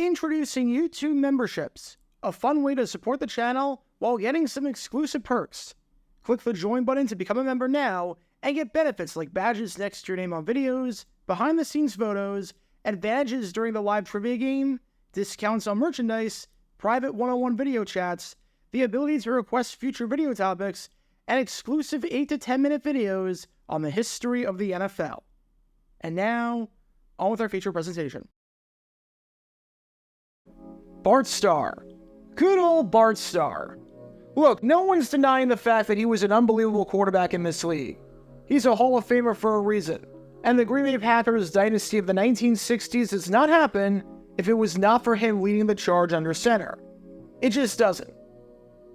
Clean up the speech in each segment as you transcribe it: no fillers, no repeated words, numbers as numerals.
Introducing YouTube memberships, a fun way to support the channel while getting some exclusive perks. Click the join button to become a member now and get benefits like badges next to your name on videos, behind-the-scenes photos, advantages during the live trivia game, discounts on merchandise, private one-on-one video chats, the ability to request future video topics, and exclusive 8 to 10 minute videos on the history of the NFL. And now, on with our feature presentation. Bart Starr. Good old Bart Starr. Look, no one's denying the fact that he was an unbelievable quarterback in this league. He's a Hall of Famer for a reason. And the Green Bay Packers dynasty of the 1960s does not happen if it was not for him leading the charge under center. It just doesn't.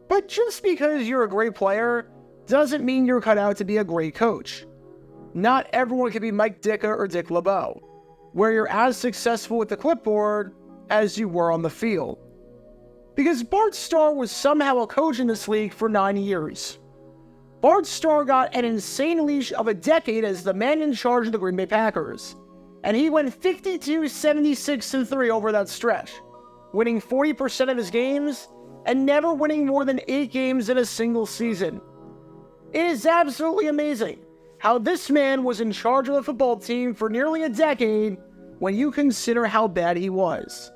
But just because you're a great player doesn't mean you're cut out to be a great coach. Not everyone can be Mike Ditka or Dick LeBeau, where you're as successful with the clipboard as you were on the field. Because Bart Starr was somehow a coach in this league for 9 years. Bart Starr got an insane leash of a decade as the man in charge of the Green Bay Packers, and he went 52, 76, and 3 over that stretch, winning 40% of his games and never winning more than 8 games in a single season. It is absolutely amazing how this man was in charge of the football team for nearly a decade when you consider how bad he was.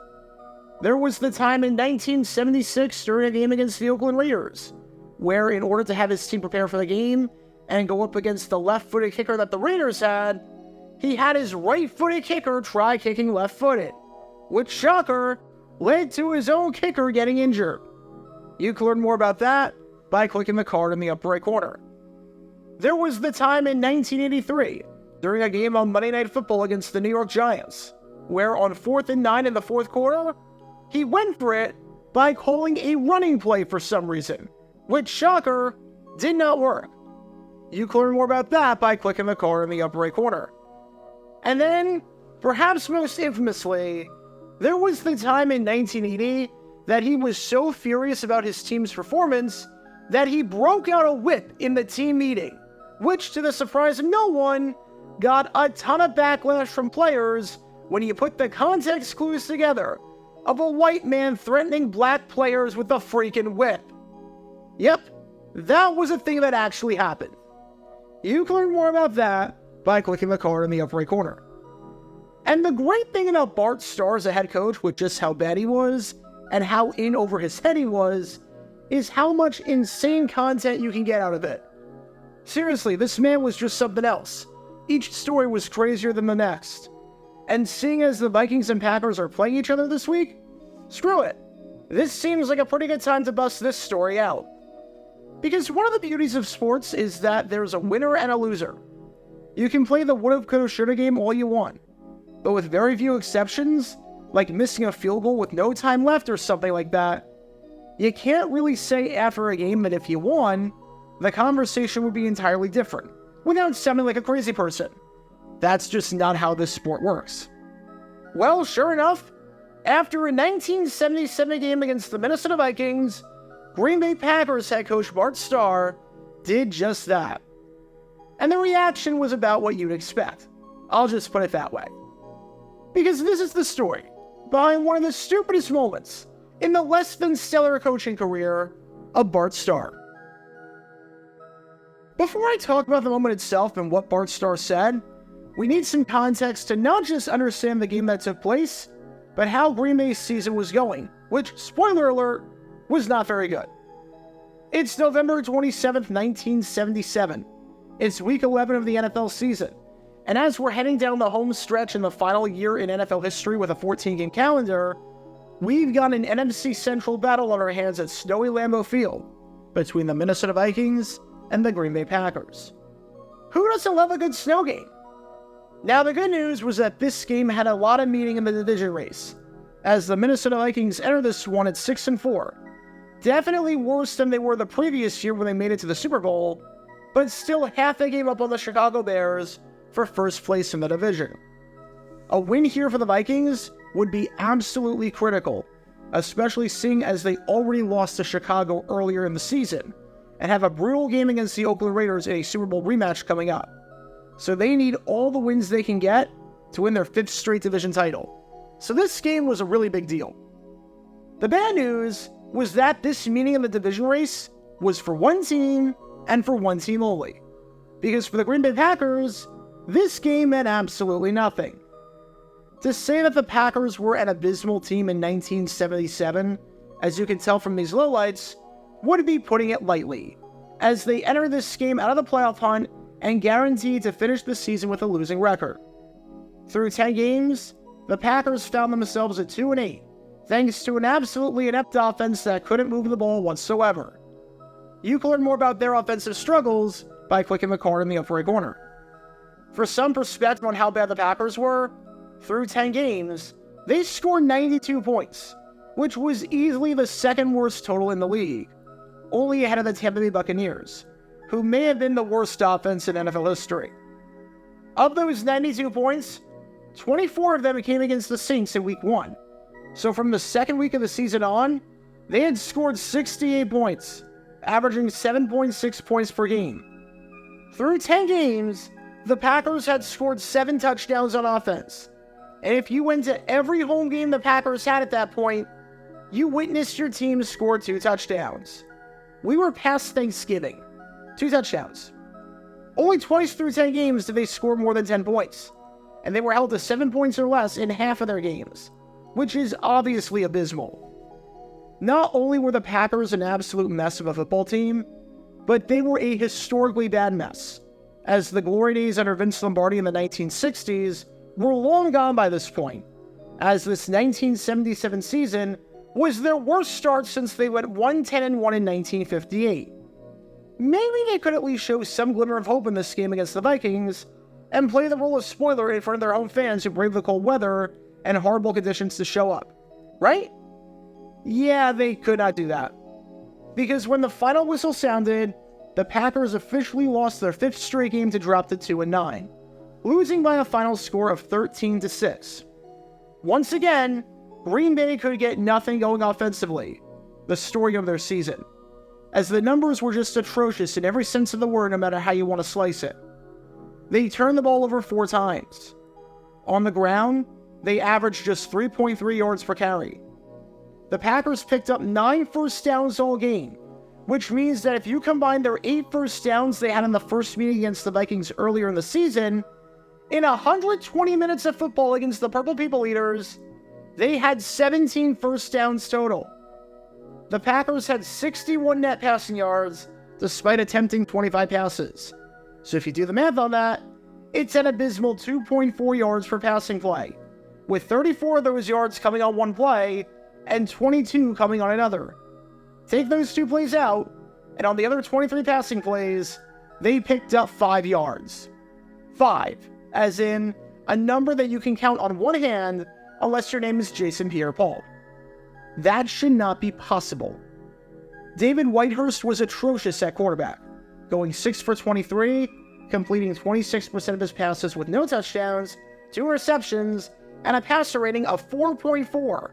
There was the time in 1976 during a game against the Oakland Raiders, where in order to have his team prepare for the game and go up against the left-footed kicker that the Raiders had, he had his right-footed kicker try kicking left-footed, which, shocker, led to his own kicker getting injured. You can learn more about that by clicking the card in the upper right corner. There was the time in 1983, during a game on Monday Night Football against the New York Giants, where on 4th and 9 in the fourth quarter, he went for it by calling a running play for some reason, which, shocker, did not work. You can learn more about that by clicking the card in the upper right corner. And then, perhaps most infamously, there was the time in 1980 that he was so furious about his team's performance that he broke out a whip in the team meeting, which, to the surprise of no one, got a ton of backlash from players when you put the context clues together of a white man threatening black players with a freaking whip. Yep, that was a thing that actually happened. You can learn more about that by clicking the card in the upper right corner. And the great thing about Bart Starr as a head coach, with just how bad he was and how in over his head he was, is how much insane content you can get out of it. Seriously, this man was just something else. Each story was crazier than the next. And seeing as the Vikings and Packers are playing each other this week, screw it. This seems like a pretty good time to bust this story out. Because one of the beauties of sports is that there's a winner and a loser. You can play the woulda, coulda, shoulda game all you want, but with very few exceptions, like missing a field goal with no time left or something like that, you can't really say after a game that if you won, the conversation would be entirely different, without sounding like a crazy person. That's just not how this sport works. Well, sure enough, after a 1977 game against the Minnesota Vikings, Green Bay Packers head coach Bart Starr did just that. And the reaction was about what you'd expect. I'll just put it that way. Because this is the story behind one of the stupidest moments in the less than stellar coaching career of Bart Starr. Before I talk about the moment itself and what Bart Starr said, we need some context to not just understand the game that took place, but how Green Bay's season was going, which, spoiler alert, was not very good. It's November 27th, 1977. It's week 11 of the NFL season, and as we're heading down the home stretch in the final year in NFL history with a 14-game calendar, we've got an NFC Central battle on our hands at snowy Lambeau Field between the Minnesota Vikings and the Green Bay Packers. Who doesn't love a good snow game? Now, the good news was that this game had a lot of meaning in the division race, as the Minnesota Vikings entered this one at 6-4. Definitely worse than they were the previous year when they made it to the Super Bowl, but still half a game up on the Chicago Bears for first place in the division. A win here for the Vikings would be absolutely critical, especially seeing as they already lost to Chicago earlier in the season, and have a brutal game against the Oakland Raiders in a Super Bowl rematch coming up. So they need all the wins they can get to win their 5th straight division title. So this game was a really big deal. The bad news was that this meeting in the division race was for one team and for one team only. Because for the Green Bay Packers, this game meant absolutely nothing. To say that the Packers were an abysmal team in 1977, as you can tell from these lowlights, would be putting it lightly, as they enter this game out of the playoff hunt and guaranteed to finish the season with a losing record. Through 10 games, the Packers found themselves at 2-8, thanks to an absolutely inept offense that couldn't move the ball whatsoever. You can learn more about their offensive struggles by clicking the card in the upper right corner. For some perspective on how bad the Packers were, through 10 games, they scored 92 points, which was easily the second worst total in the league, only ahead of the Tampa Bay Buccaneers, who may have been the worst offense in NFL history. Of those 92 points, 24 of them came against the Saints in Week 1. So from the second week of the season on, they had scored 68 points, averaging 7.6 points per game. Through 10 games, the Packers had scored 7 touchdowns on offense. And if you went to every home game the Packers had at that point, you witnessed your team score 2 touchdowns. We were past Thanksgiving. 2 touchdowns. Only twice through 10 games did they score more than 10 points. And they were held to 7 points or less in half of their games, which is obviously abysmal. Not only were the Packers an absolute mess of a football team, but they were a historically bad mess, as the glory days under Vince Lombardi in the 1960s were long gone by this point, as this 1977 season was their worst start since they went 1-10-1 in 1958. Maybe they could at least show some glimmer of hope in this game against the Vikings, and play the role of spoiler in front of their home fans who brave the cold weather and horrible conditions to show up. Right? Yeah, they could not do that. Because when the final whistle sounded, the Packers officially lost their 5th straight game to drop to 2-9, losing by a final score of 13-6. Once again, Green Bay could get nothing going offensively, the story of their season, as the numbers were just atrocious in every sense of the word no matter how you want to slice it. They turned the ball over 4 times. On the ground, they averaged just 3.3 yards per carry. The Packers picked up 9 first downs all game, which means that if you combine their 8 first downs they had in the first meeting against the Vikings earlier in the season, in 120 minutes of football against the Purple People Eaters, they had 17 first downs total. The Packers had 61 net passing yards, despite attempting 25 passes. So if you do the math on that, it's an abysmal 2.4 yards per passing play, with 34 of those yards coming on one play, and 22 coming on another. Take those 2 plays out, and on the other 23 passing plays, they picked up 5 yards. 5, as in a number that you can count on one hand unless your name is Jason Pierre-Paul. That should not be possible. David Whitehurst was atrocious at quarterback, going 6 for 23, completing 26% of his passes with no touchdowns, 2 receptions, and a passer rating of 4.4,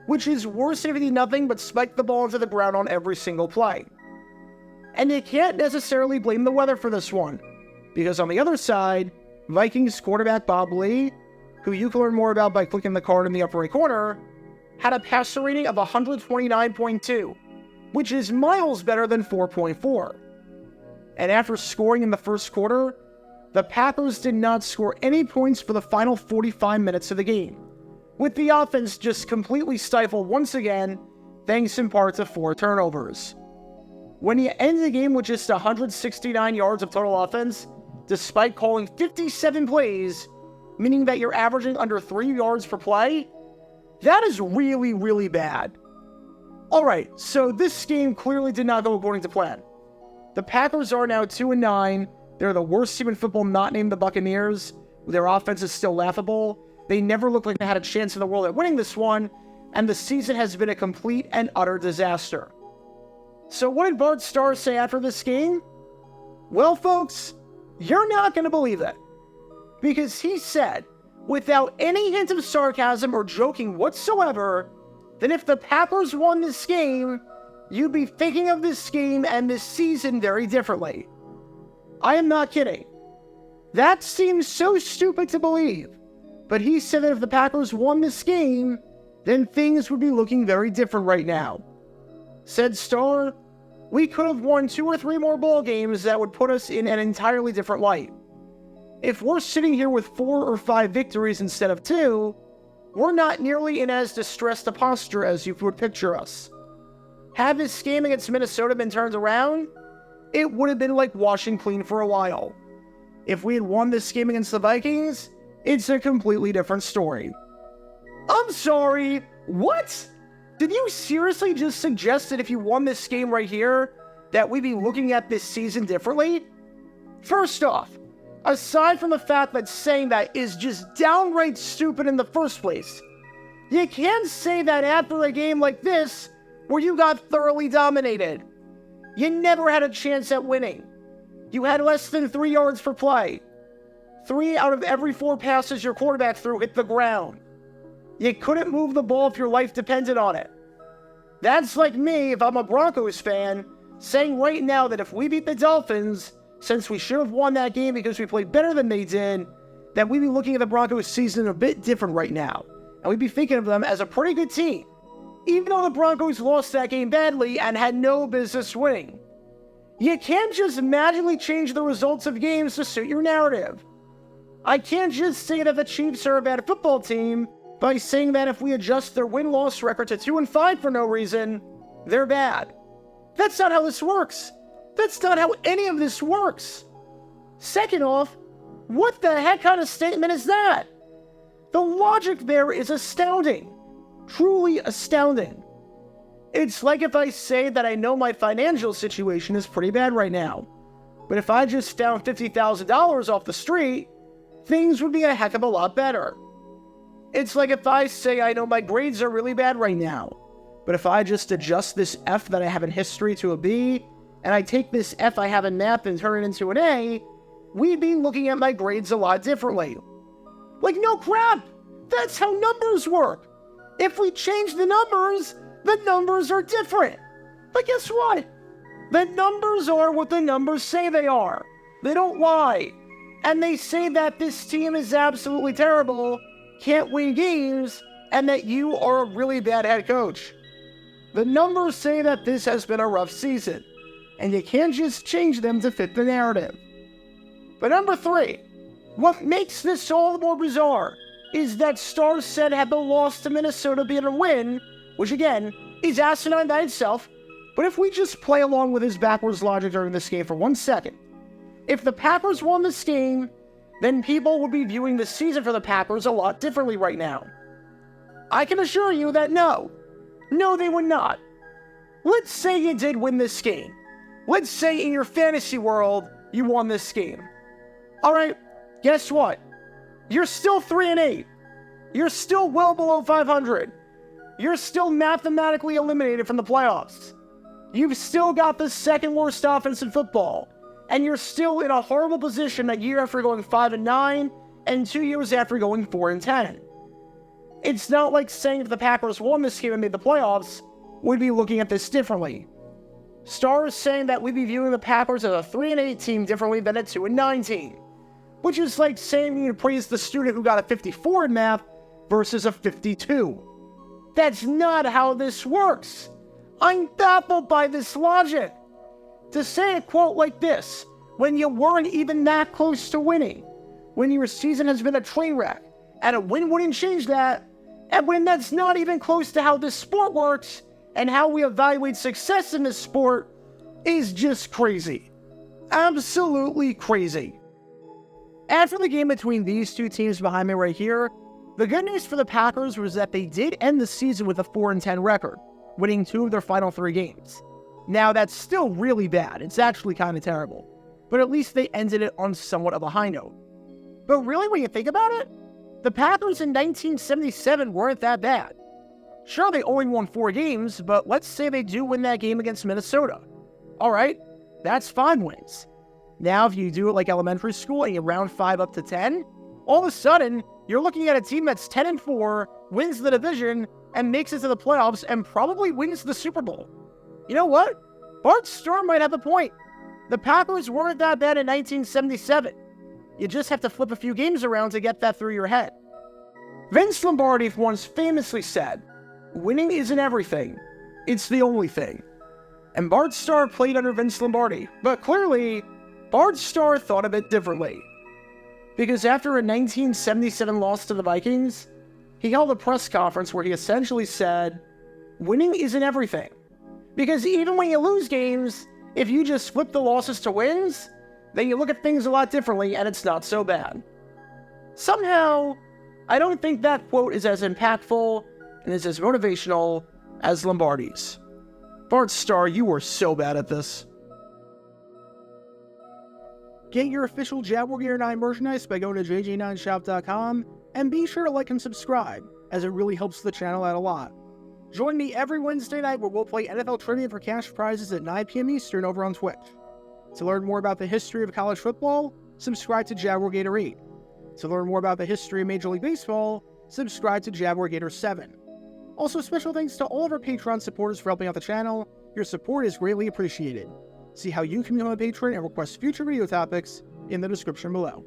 which is worse than if he did nothing but spike the ball into the ground on every single play. And you can't necessarily blame the weather for this one, because on the other side, Vikings quarterback Bob Lee, who you can learn more about by clicking the card in the upper right corner, had a passer rating of 129.2, which is miles better than 4.4. And after scoring in the first quarter, the Packers did not score any points for the final 45 minutes of the game, with the offense just completely stifled once again, thanks in part to 4 turnovers. When you end the game with just 169 yards of total offense, despite calling 57 plays, meaning that you're averaging under 3 yards per play, that is really, really bad. Alright, so this game clearly did not go according to plan. The Packers are now 2-9, they're the worst team in football not named the Buccaneers, their offense is still laughable, they never looked like they had a chance in the world at winning this one, and the season has been a complete and utter disaster. So what did Bart Starr say after this game? Well, folks, you're not going to believe it. Because he said, without any hint of sarcasm or joking whatsoever, that if the Packers won this game, you'd be thinking of this game and this season very differently. I am not kidding. That seems so stupid to believe, But he said that if the Packers won this game, then things would be looking very different right now. Said Starr, we could have won 2 or 3 more ball games that would put us in an entirely different light. If we're sitting here with 4 or 5 victories instead of 2, we're not nearly in as distressed a posture as you would picture us. Had this game against Minnesota been turned around, it would have been like washing clean for a while. If we had won this game against the Vikings, it's a completely different story. I'm sorry, what? Did you seriously just suggest that if you won this game right here, that we'd be looking at this season differently? First off, aside from the fact that saying that is just downright stupid in the first place, you can't say that after a game like this, where you got thoroughly dominated. You never had a chance at winning. You had less than 3 yards per play. 3 out of every 4 passes your quarterback threw hit the ground. You couldn't move the ball if your life depended on it. That's like me, if I'm a Broncos fan, saying right now that if we beat the Dolphins, since we should have won that game because we played better than they did, that we'd be looking at the Broncos season a bit different right now. And we'd be thinking of them as a pretty good team, even though the Broncos lost that game badly and had no business winning. You can't just magically change the results of games to suit your narrative. I can't just say that the Chiefs are a bad football team by saying that if we adjust their win-loss record to 2-5 for no reason, they're bad. That's not how this works. That's not how any of this works. Second off, what the heck kind of statement is that? The logic there is astounding. Truly astounding. It's like if I say that I know my financial situation is pretty bad right now, but if I just found $50,000 off the street, things would be a heck of a lot better. It's like if I say I know my grades are really bad right now, but if I just adjust this F that I have in history to a B, and I take this F I have in math and turn it into an A, we'd be looking at my grades a lot differently. Like, no crap! That's how numbers work! If we change the numbers are different. But guess what? The numbers are what the numbers say they are. They don't lie. And they say that this team is absolutely terrible, can't win games, and that you are a really bad head coach. The numbers say that this has been a rough season, and you can't just change them to fit the narrative. But number 3, what makes this all the more bizarre is that Starr said had the loss to Minnesota been a win, which again, is asinine by itself, but if we just play along with his backwards logic during this game for 1 second, if the Packers won this game, then people would be viewing the season for the Packers a lot differently right now. I can assure you that no, they would not. Let's say you did win this game. Let's say in your fantasy world, you won this game. Alright, guess what? You're still 3-8. You're still well below 500. You're still mathematically eliminated from the playoffs. You've still got the second worst offense in football. And you're still in a horrible position a year after going 5-9 and 2 years after going 4-10. It's not like saying if the Packers won this game and made the playoffs, we'd be looking at this differently. Starr is saying that we'd be viewing the Packers as a 3-8 team differently than a 2-9 team. Which is like saying you praise the student who got a 54 in math versus a 52. That's not how this works. I'm baffled by this logic. To say a quote like this, when you weren't even that close to winning, when your season has been a train wreck, and a win wouldn't change that, and when that's not even close to how this sport works, and how we evaluate success in this sport, is just crazy. Absolutely crazy. After the game between these two teams behind me right here, the good news for the Packers was that they did end the season with a 4-10 record, winning 2 of their final 3 games. Now, that's still really bad. It's actually kind of terrible. But at least they ended it on somewhat of a high note. But really, when you think about it, the Packers in 1977 weren't that bad. Sure, they only won 4 games, but let's say they do win that game against Minnesota. Alright, that's 5 wins. Now, if you do it like elementary school and you round 5 up to 10, all of a sudden, you're looking at a team that's 10-4, wins the division, and makes it to the playoffs, and probably wins the Super Bowl. You know what? Bart Starr might have a point. The Packers weren't that bad in 1977. You just have to flip a few games around to get that through your head. Vince Lombardi once famously said, "Winning isn't everything, it's the only thing." And Bart Starr played under Vince Lombardi, but clearly, Bart Starr thought a bit differently. Because after a 1977 loss to the Vikings, he held a press conference where he essentially said, "Winning isn't everything. Because even when you lose games, if you just flip the losses to wins, then you look at things a lot differently and it's not so bad." Somehow, I don't think that quote is as impactful and is as motivational as Lombardi's. Bart Starr, you were so bad at this. Get your official Jaguar Gear 9 merchandise by going to jj9shop.com, and be sure to like and subscribe, as it really helps the channel out a lot. Join me every Wednesday night where we'll play NFL Trivia for cash prizes at 9 p.m. Eastern over on Twitch. To learn more about the history of college football, subscribe to Jaguar Gator 8. To learn more about the history of Major League Baseball, subscribe to Jaguar Gator 7. Also, special thanks to all of our Patreon supporters for helping out the channel. Your support is greatly appreciated. See how you can become a patron and request future video topics in the description below.